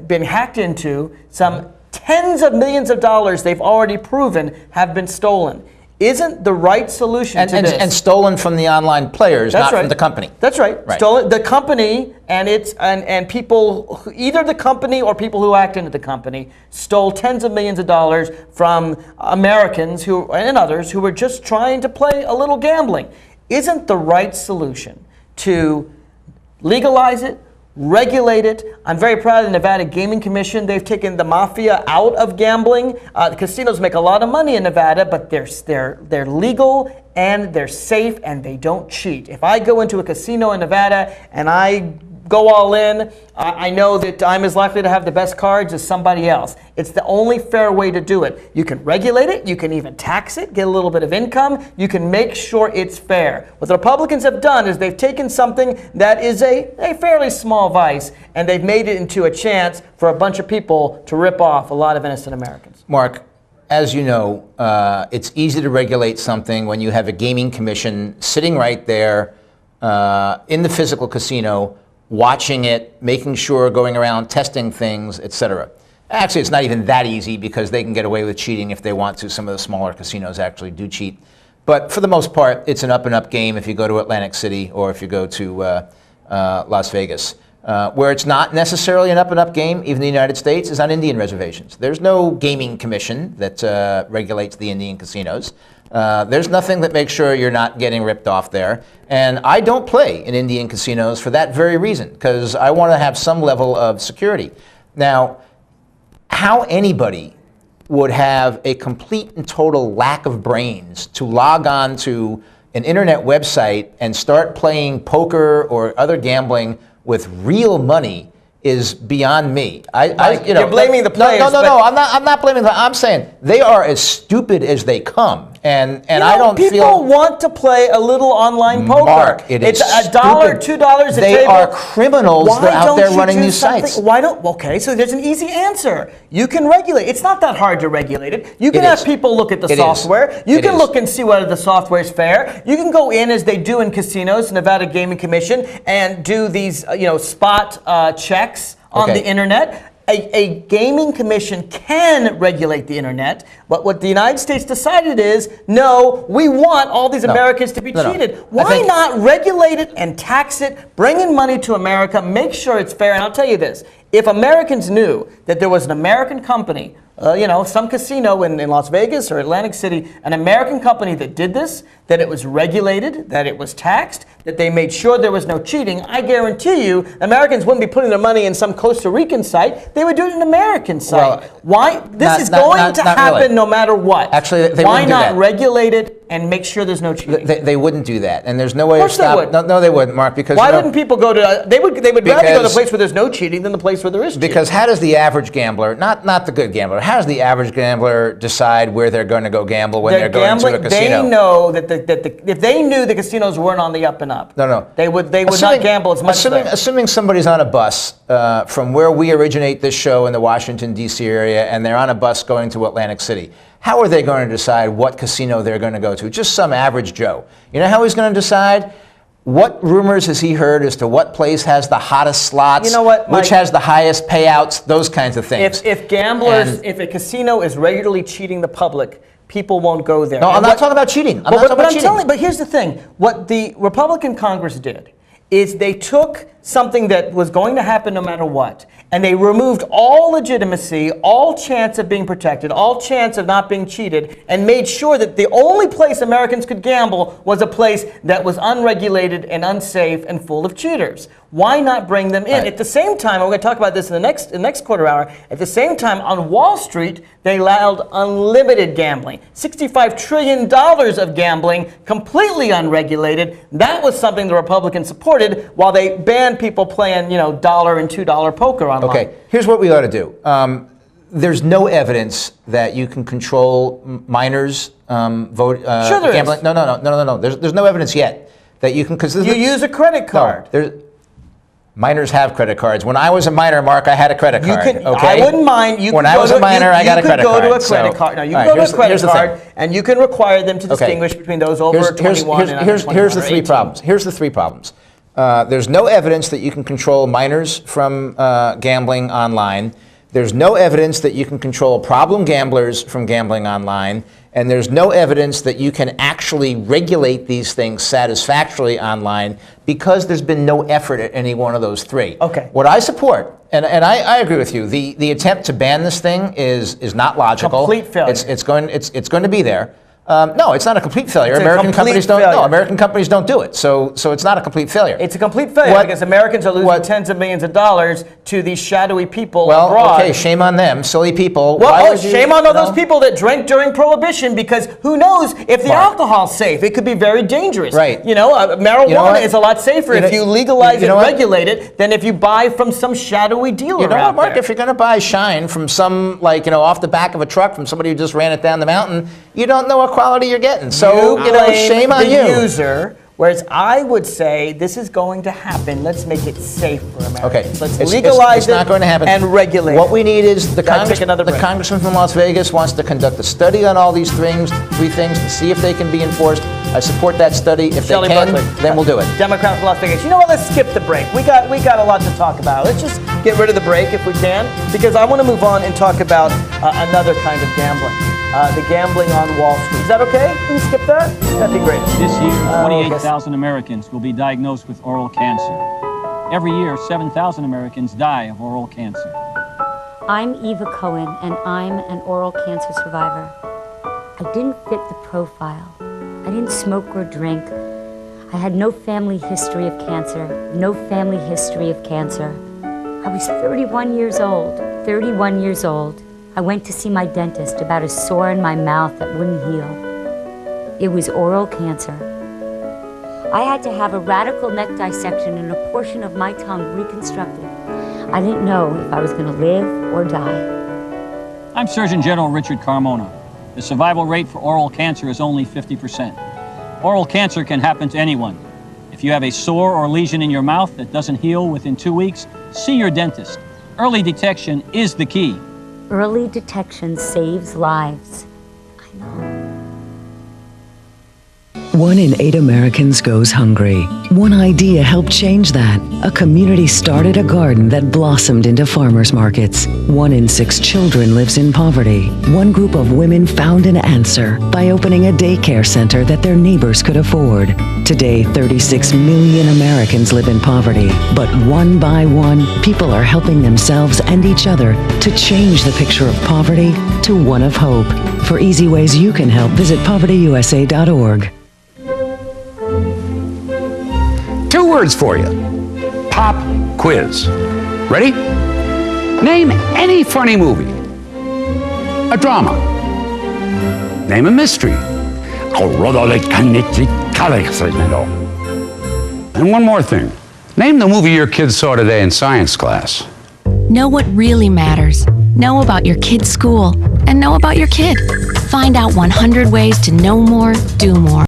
been hacked into. Some tens of millions of dollars they've already proven have been stolen. Isn't the right solution to this? And stolen from the online players, not from the company. That's right. Stolen the company and people, either the company or people who act into the company, stole tens of millions of dollars from Americans and others who were just trying to play a little gambling. Isn't the right solution to legalize it, regulate it? I'm very proud of the Nevada Gaming Commission. They've taken the mafia out of gambling. The casinos make a lot of money in Nevada, but they're legal and they're safe and they don't cheat. If I go into a casino in Nevada and I go all in, I know that I'm as likely to have the best cards as somebody else. It's the only fair way to do it. You can regulate it, you can even tax it, get a little bit of income, you can make sure it's fair. What the Republicans have done is they've taken something that is a fairly small vice and they've made it into a chance for a bunch of people to rip off a lot of innocent Americans. Mark, as you know, it's easy to regulate something when you have a gaming commission sitting right there in the physical casino watching it, making sure, going around, testing things, etc. Actually, it's not even that easy because they can get away with cheating if they want to. Some of the smaller casinos actually do cheat. But for the most part, it's an up-and-up game if you go to Atlantic City or if you go to Las Vegas. Where it's not necessarily an up-and-up game, even in the United States, is on Indian reservations. There's no gaming commission that regulates the Indian casinos. There's nothing that makes sure you're not getting ripped off there. And I don't play in Indian casinos for that very reason, because I want to have some level of security. Now, how anybody would have a complete and total lack of brains to log on to an internet website and start playing poker or other gambling with real money is beyond me. You're blaming the players. No. I'm not blaming them. I'm saying they are as stupid as they come. And I don't feel people want to play a little online poker. Mark, it's $1, $2 a they table. are criminals that are out there running these sites. Why don't? Okay, so there's an easy answer. You can regulate. It's not that hard to regulate it. You can have people look at the software. You can look and see whether the software is fair. You can go in, as they do in casinos, Nevada Gaming Commission, and do these spot checks on the internet. A gaming commission can regulate the internet, but what the United States decided is, no, we want all these Americans to be cheated. Why not regulate it and tax it, bring in money to America, make sure it's fair? And I'll tell you this, if Americans knew that there was an American company, some casino in Las Vegas or Atlantic City, an American company that did this, that it was regulated, that it was taxed, that they made sure there was no cheating, I guarantee you Americans wouldn't be putting their money in some Costa Rican site. They would do it in an American site. Why? This is going to happen no matter what. Actually, they why wouldn't do not that. regulate it and make sure there's no cheating? They wouldn't do that, and there's no way of stopping. They would. No, they wouldn't, Mark. Because why wouldn't people go to? They would rather go to the place where there's no cheating than the place where there is cheating. Because how does the average gambler, not the good gambler, how does the average gambler decide where they're going to go gamble when they're going to a casino? They know that if they knew the casinos weren't on the up and up, they would not gamble as much. Assuming somebody's on a bus from where we originate this show in the Washington, D.C. area, and they're on a bus going to Atlantic City, how are they going to decide what casino they're going to go to? Just some average Joe. You know how he's going to decide? What rumors has he heard as to what place has the hottest slots? You know what, Mike, which has the highest payouts? Those kinds of things. If a casino is regularly cheating the public, people won't go there. No, I'm not talking about cheating. But here's the thing. What the Republican Congress did is they took something that was going to happen no matter what, and they removed all legitimacy, all chance of being protected, all chance of not being cheated, and made sure that the only place Americans could gamble was a place that was unregulated and unsafe and full of cheaters. Why not bring them in? Right. At the same time, and we're going to talk about this in the next quarter hour, at the same time, on Wall Street, they allowed unlimited gambling. $65 trillion of gambling, completely unregulated. That was something the Republicans supported, while they banned people playing, $1 and $2 poker online. Okay, here's what we ought to do. There's no evidence that you can control minors vote sure there gambling. Is. No. There's no evidence yet that you can. You use a credit card. Minors have credit cards. When I was a minor, Mark, I had a credit card. I wouldn't mind. When I was a minor, I got a credit card. You could go to a credit card. No, you can go to a credit card, and you can require them to distinguish between those over 21 and under 21. Here's the three problems. Here's the three problems. There's no evidence that you can control minors from gambling online. There's no evidence that you can control problem gamblers from gambling online. And there's no evidence that you can actually regulate these things satisfactorily online because there's been no effort at any one of those three. Okay. What I support, and I agree with you, the attempt to ban this thing is not logical. Complete failure. It's going to be there. No, it's not a complete failure. American companies don't do it. So it's not a complete failure. It's a complete failure because Americans are losing tens of millions of dollars to these shadowy people abroad. Well, okay, shame on them, silly people. Shame on all those people that drank during Prohibition, because who knows if the alcohol's safe? It could be very dangerous. Right. Marijuana is a lot safer if you legalize and regulate it than if you buy from some shadowy dealer. You know what, Mark? There. If you're going to buy Shine from some, off the back of a truck from somebody who just ran it down the mountain, you don't know what quality you're getting. So, shame on you. The user, Whereas I would say this is going to happen. Let's make it safe for Americans. Okay. Let's It's legalize not going to happen. and regulate What we need is the another break. congressman from Las Vegas wants to conduct a study on all these three things to see if they can be enforced. I support that study. If Shelley they can, Buckley, then we'll do it. Democrat from Las Vegas. You know what? Let's skip the break. We got a lot to talk about. Let's just get rid of the break if we can, because I want to move on and talk about another kind of gambling. The gambling on Wall Street. Is that okay? Can you skip that? That'd be great. This year, 28,000 Americans will be diagnosed with oral cancer. Every year, 7,000 Americans die of oral cancer. I'm Eva Cohen, and I'm an oral cancer survivor. I didn't fit the profile. I didn't smoke or drink. I had no family history of cancer. No family history of cancer. I was 31 years old. 31 years old. I went to see my dentist about a sore in my mouth that wouldn't heal. It was oral cancer. I had to have a radical neck dissection and a portion of my tongue reconstructed. I didn't know if I was going to live or die. I'm Surgeon General Richard Carmona. The survival rate for oral cancer is only 50%. Oral cancer can happen to anyone. If you have a sore or lesion in your mouth that doesn't heal within 2 weeks, see your dentist. Early detection is the key. Early detection saves lives. 1 in 8 Americans goes hungry. One idea helped change that. A community started a garden that blossomed into farmers markets. 1 in 6 children lives in poverty. One group of women found an answer by opening a daycare center that their neighbors could afford. Today, 36 million Americans live in poverty. But one by one, people are helping themselves and each other to change the picture of poverty to one of hope. For easy ways you can help, visit povertyusa.org. 2 words for you. Pop quiz. Ready? Name any funny movie. A drama. Name a mystery. And one more thing. Name the movie your kids saw today in science class. Know what really matters. Know about your kid's school. And know about your kid. Find out 100 ways to know more, do more.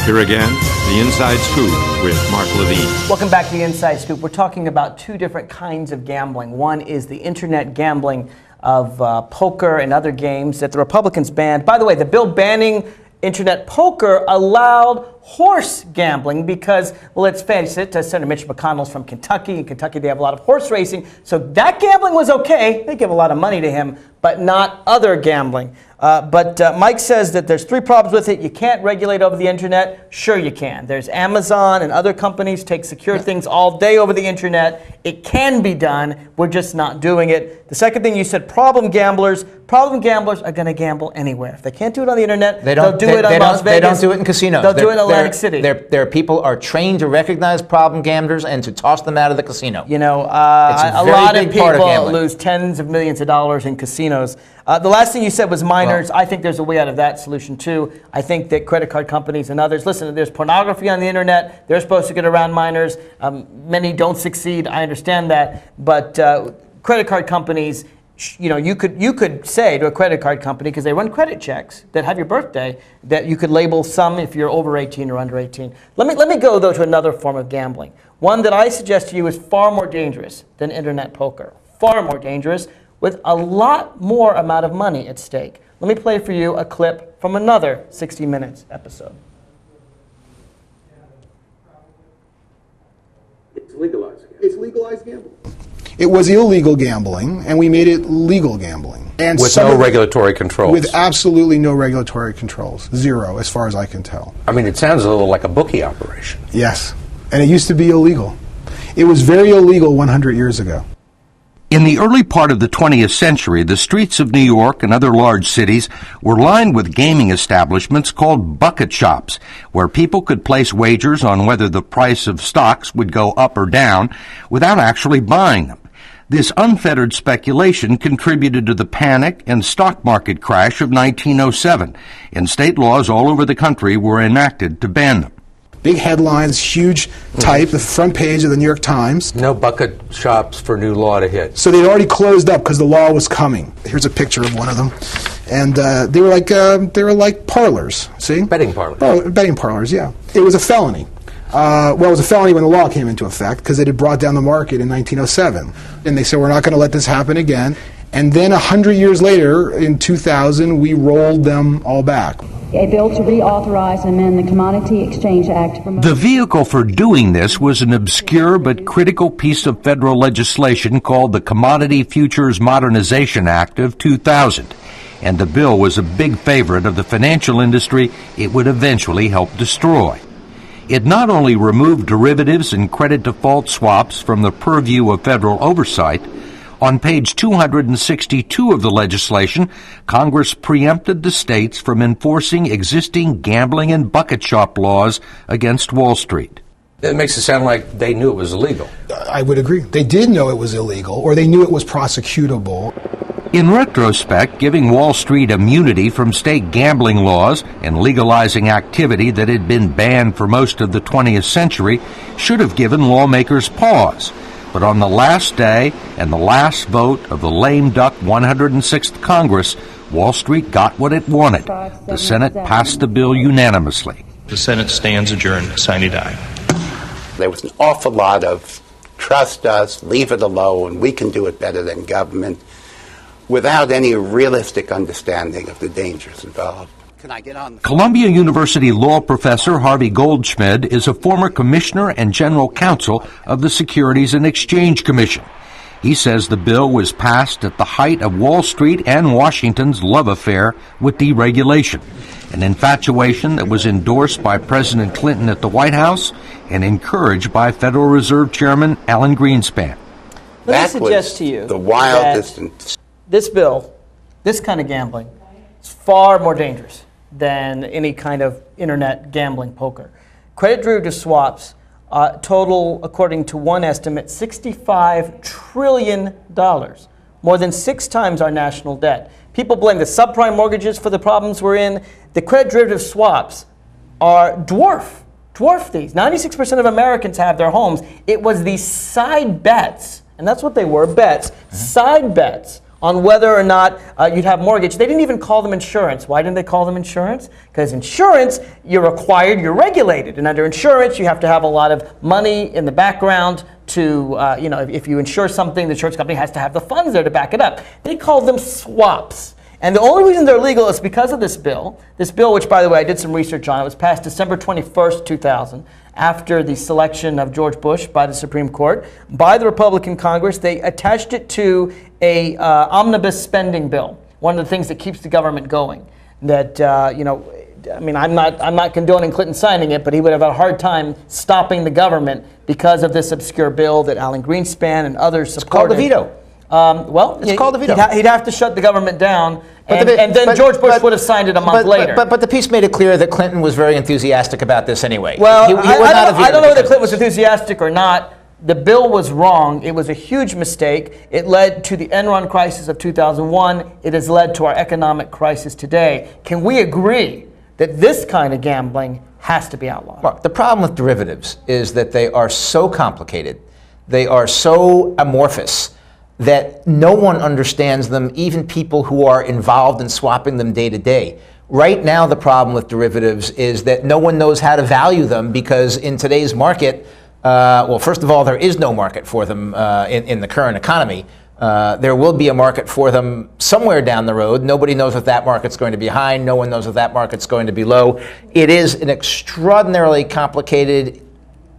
Here again, the Inside Scoop with Mark Levine. Welcome back to the Inside Scoop. We're talking about 2 different kinds of gambling. One is the internet gambling of poker and other games that the Republicans banned. By the way, the bill banning internet poker allowed horse gambling because, well, let's face it, Senator Mitch McConnell's from Kentucky. In Kentucky, they have a lot of horse racing. So that gambling was okay. They give a lot of money to him, but not other gambling. But Mike says that there's 3 problems with it. You can't regulate over the internet. Sure you can. There's Amazon and other companies take secure things all day over the internet. It can be done. We're just not doing it. The second thing you said, problem gamblers. Problem gamblers are going to gamble anywhere. If they can't do it on the internet, they'll do it in Las Vegas. They don't do it in casinos. They'll do it in Atlantic City. Their people are trained to recognize problem gamblers and to toss them out of the casino. You know, It's a very lot of big part people gambling. lose tens of millions of dollars in casinos. The last thing you said was minors. I think there's a way out of that solution too. I think that credit card companies and others, listen, there's pornography on the internet. They're supposed to get around minors. Many don't succeed. I understand that. But credit card companies, you know, you could say to a credit card company, because they run credit checks that have your birthday, that you could label some if you're over 18 or under 18. Let me go though to another form of gambling. One that I suggest to you is far more dangerous than internet poker. Far more dangerous, with a lot more amount of money at stake. Let me play for you a clip from another 60 Minutes episode. It's legalized gambling. It's legalized gambling. It was illegal gambling, and we made it legal gambling. And with no regulatory controls. With absolutely no regulatory controls. 0, as far as I can tell. I mean, it sounds a little like a bookie operation. Yes. And it used to be illegal. It was very illegal 100 years ago. In the early part of the 20th century, the streets of New York and other large cities were lined with gaming establishments called bucket shops, where people could place wagers on whether the price of stocks would go up or down without actually buying them. This unfettered speculation contributed to the panic and stock market crash of 1907, and state laws all over the country were enacted to ban them. Big headlines, huge type, the front page of the New York Times. No bucket shops for new law to hit. So they'd already closed up because the law was coming. Here's a picture of one of them. And they were like parlors, see? Betting parlors. Oh, betting parlors, yeah. It was a felony. Well, it was a felony when the law came into effect because it had brought down the market in 1907. And they said, we're not going to let this happen again. And then 100 years later, in 2000, we rolled them all back. A bill to reauthorize and amend the Commodity Exchange Act. The vehicle for doing this was an obscure but critical piece of federal legislation called the Commodity Futures Modernization Act of 2000. And the bill was a big favorite of the financial industry it would eventually help destroy. It not only removed derivatives and credit default swaps from the purview of federal oversight. On page 262 of the legislation, Congress preempted the states from enforcing existing gambling and bucket shop laws against Wall Street. It makes it sound like they knew it was illegal. I would agree. They did know it was illegal, or they knew it was prosecutable. In retrospect, giving Wall Street immunity from state gambling laws and legalizing activity that had been banned for most of the 20th century should have given lawmakers pause. But on the last day and the last vote of the lame duck 106th Congress, Wall Street got what it wanted. The Senate passed the bill unanimously. The Senate stands adjourned. Sine die. There was an awful lot of trust us, leave it alone, we can do it better than government, without any realistic understanding of the dangers involved. Can I get on? Columbia University law professor Harvey Goldschmidt is a former commissioner and general counsel of the Securities and Exchange Commission. He says the bill was passed at the height of Wall Street and Washington's love affair with deregulation, an infatuation that was endorsed by President Clinton at the White House and encouraged by Federal Reserve Chairman Alan Greenspan. Let me suggest to you the wildest that this bill, this kind of gambling, is far more dangerous than any kind of internet gambling poker. Credit derivative swaps total, according to one estimate, $65 trillion, more than 6 times our national debt. People blame the subprime mortgages for the problems we're in. The credit derivative swaps are dwarf these. 96% of Americans have their homes. It was the side bets, and that's what they were, bets, side bets on whether or not you'd have mortgage. They didn't even call them insurance. Why didn't they call them insurance? Because insurance, you're required, you're regulated. And under insurance, you have to have a lot of money in the background to, if you insure something, the insurance company has to have the funds there to back it up. They called them swaps. And the only reason they're legal is because of this bill. This bill, which, by the way, I did some research on, it was passed December 21st, 2000, after the selection of George Bush by the Supreme Court. By the Republican Congress, they attached it to a omnibus spending bill, one of the things that keeps the government going. That, I'm not condoning Clinton signing it, but he would have a hard time stopping the government because of this obscure bill that Alan Greenspan and others supported. It's called the veto. It's called the veto. He'd have to shut the government down, and then George Bush would have signed it a month later. But the piece made it clear that Clinton was very enthusiastic about this anyway. Well, I don't know whether Clinton was enthusiastic or not. The bill was wrong. It was a huge mistake. It led to the Enron crisis of 2001. It has led to our economic crisis today. Can we agree that this kind of gambling has to be outlawed? Well, the problem with derivatives is that they are so complicated, they are so amorphous, that no one understands them, even people who are involved in swapping them day to day. Right now, the problem with derivatives is that no one knows how to value them because in today's market, first of all, there is no market for them in the current economy. There will be a market for them somewhere down the road. Nobody knows if that market's going to be high. No one knows if that market's going to be low. It is an extraordinarily complicated,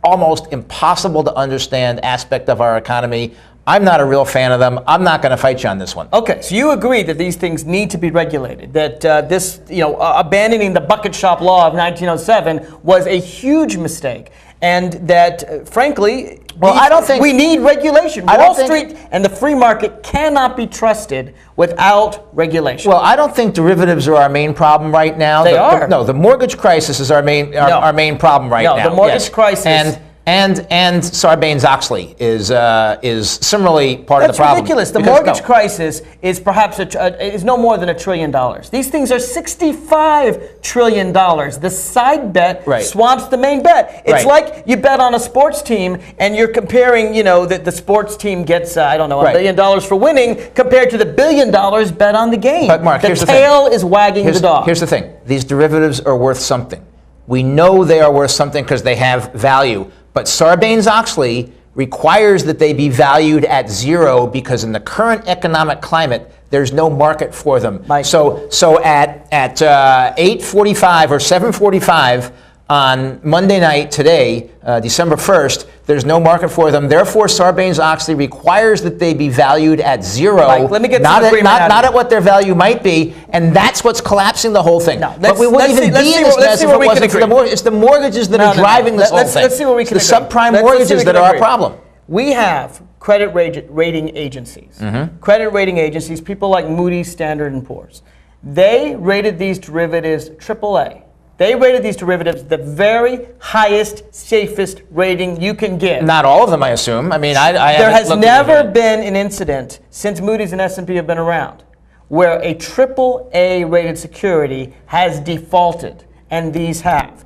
almost impossible to understand aspect of our economy. I'm not a real fan of them. I'm not going to fight you on this one. Okay, so you agree that these things need to be regulated, that abandoning the bucket shop law of 1907 was a huge mistake, and that, frankly, I don't think we need regulation. Wall Street and the free market cannot be trusted without regulation. Well, I don't think derivatives are our main problem right now. They are. No, the mortgage crisis is our main problem right now. No, the mortgage crisis. And Sarbanes-Oxley is similarly part of the problem. That's ridiculous. The mortgage crisis is perhaps is no more than $1 trillion. These things are $65 trillion. The side bet swamps the main bet. It's like you bet on a sports team and you're comparing, that the sports team gets, $1 billion for winning compared to the $1 billion bet on the game. But Mark, the tail is wagging the dog. Here's the thing. These derivatives are worth something. We know they are worth something because they have value. But Sarbanes-Oxley requires that they be valued at zero because in the current economic climate, there's no market for them. So at 8:45 or 7:45 on Monday night today, December 1st, there's no market for them. Therefore, Sarbanes-Oxley requires that they be valued at zero, Mike, let me get not at what their value might be, and that's what's collapsing the whole thing. But we wouldn't even be in this mess if it wasn't for the mortgage. It's the mortgages that are driving this whole thing. Let's see where we can agree. The subprime mortgages that are our problem. We have credit rating agencies. Credit rating agencies, people like Moody's, Standard & Poor's. They rated these derivatives AAA. They rated these derivatives the very highest, safest rating you can give. Not all of them, I assume. I mean, there has never been an incident since Moody's and S&P have been around where a AAA rated security has defaulted, and these have.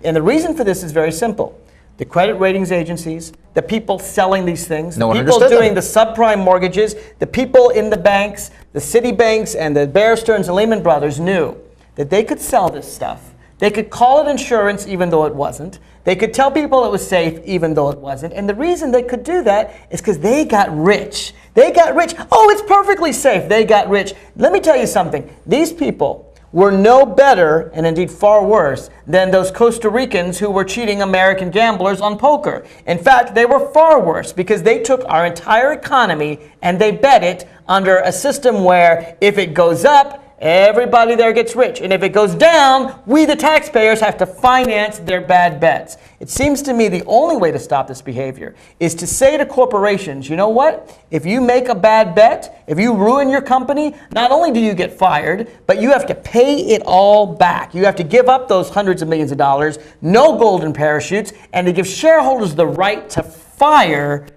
And the reason for this is very simple. The credit ratings agencies, the people selling these things, the people doing the subprime mortgages, the people in the banks, the Citibanks and the Bear Stearns and Lehman Brothers knew that they could sell this stuff. They could call it insurance even though it wasn't. They could tell people it was safe even though it wasn't. And the reason they could do that is because they got rich. They got rich. Oh, it's perfectly safe. They got rich. Let me tell you something. These people were no better, and indeed far worse, than those Costa Ricans who were cheating American gamblers on poker. In fact, they were far worse because they took our entire economy and they bet it under a system where if it goes up, everybody there gets rich. And if it goes down, we, the taxpayers, have to finance their bad bets. It seems to me the only way to stop this behavior is to say to corporations, you know what? If you make a bad bet, if you ruin your company, not only do you get fired, but you have to pay it all back. You have to give up those hundreds of millions of dollars, no golden parachutes, and to give shareholders the right to fire.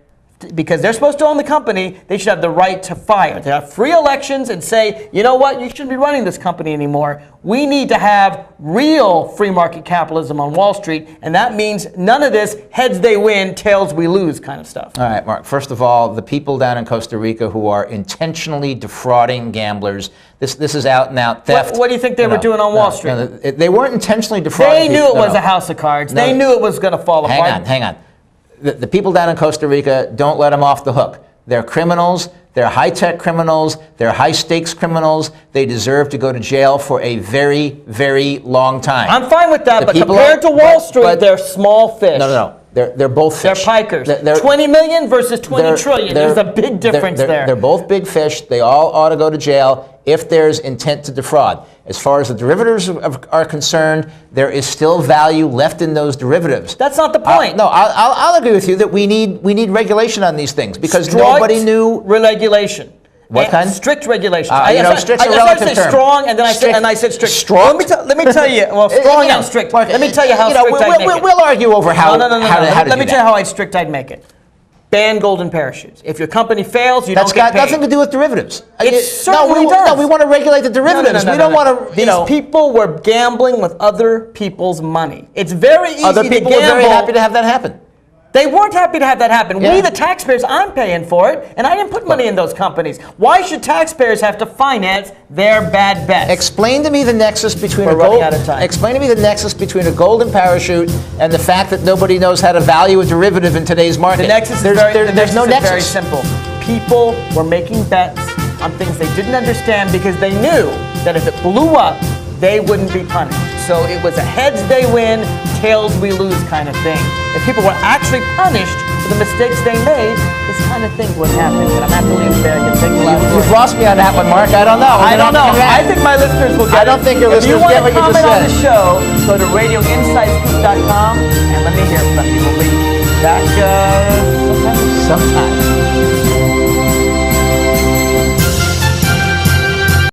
Because they're supposed to own the company, they should have the right to fire. They have free elections and say, you know what, you shouldn't be running this company anymore. We need to have real free market capitalism on Wall Street, and that means none of this heads they win, tails we lose kind of stuff. All right, Mark. First of all, the people down in Costa Rica who are intentionally defrauding gamblers, this is out and out theft. What do you think they were doing on Wall Street? They weren't intentionally defrauding. They knew it was a house of cards. They knew it was going to fall apart. Hang on. The people down in Costa Rica, don't let them off the hook. They're criminals. They're high-tech criminals. They're high-stakes criminals. They deserve to go to jail for a very, very long time. I'm fine with that, but compared to Wall Street, they're small fish. No. They're both fish. They're pikers. 20 million versus 20 trillion. There's a big difference there. They're both big fish. They all ought to go to jail if there's intent to defraud. As far as the derivatives are concerned, there is still value left in those derivatives. That's not the point. I'll agree with you that we need regulation on these things because nobody knew regulation. What kind? Strict regulation. Strict is a relative term. Strong, and then I said strict. Strong. Let me tell you. Well, strong and strict. Let me tell you how strict I'd make it. We'll argue over how. No. How Let me tell you how strict I'd make it. Ban golden parachutes. If your company fails, you don't get paid. That's got nothing to do with derivatives. It certainly does. No, we want to regulate the derivatives. We don't want to. These people were gambling with other people's money. It's very easy to gamble. Other people were very happy to have that happen. They weren't happy to have that happen. Yeah. We, the taxpayers, I'm paying for it, and I didn't put money in those companies. Why should taxpayers have to finance their bad bets? Explain to me the nexus between Explain to me the nexus between a golden parachute and the fact that nobody knows how to value a derivative in today's market. The nexus is very simple. People were making bets on things they didn't understand because they knew that if it blew up, they wouldn't be punished. So it was a heads they win, tails we lose kind of thing. If people were actually punished for the mistakes they made, this kind of thing would happen. But I'm not going to leave there. You've lost me on that one, Mark. I don't know. I don't know. I think my listeners will get it. I don't think your listeners get what you just said. If you want to comment on the show, go to radioinsidescoop.com and let me hear from you. We'll be back sometime.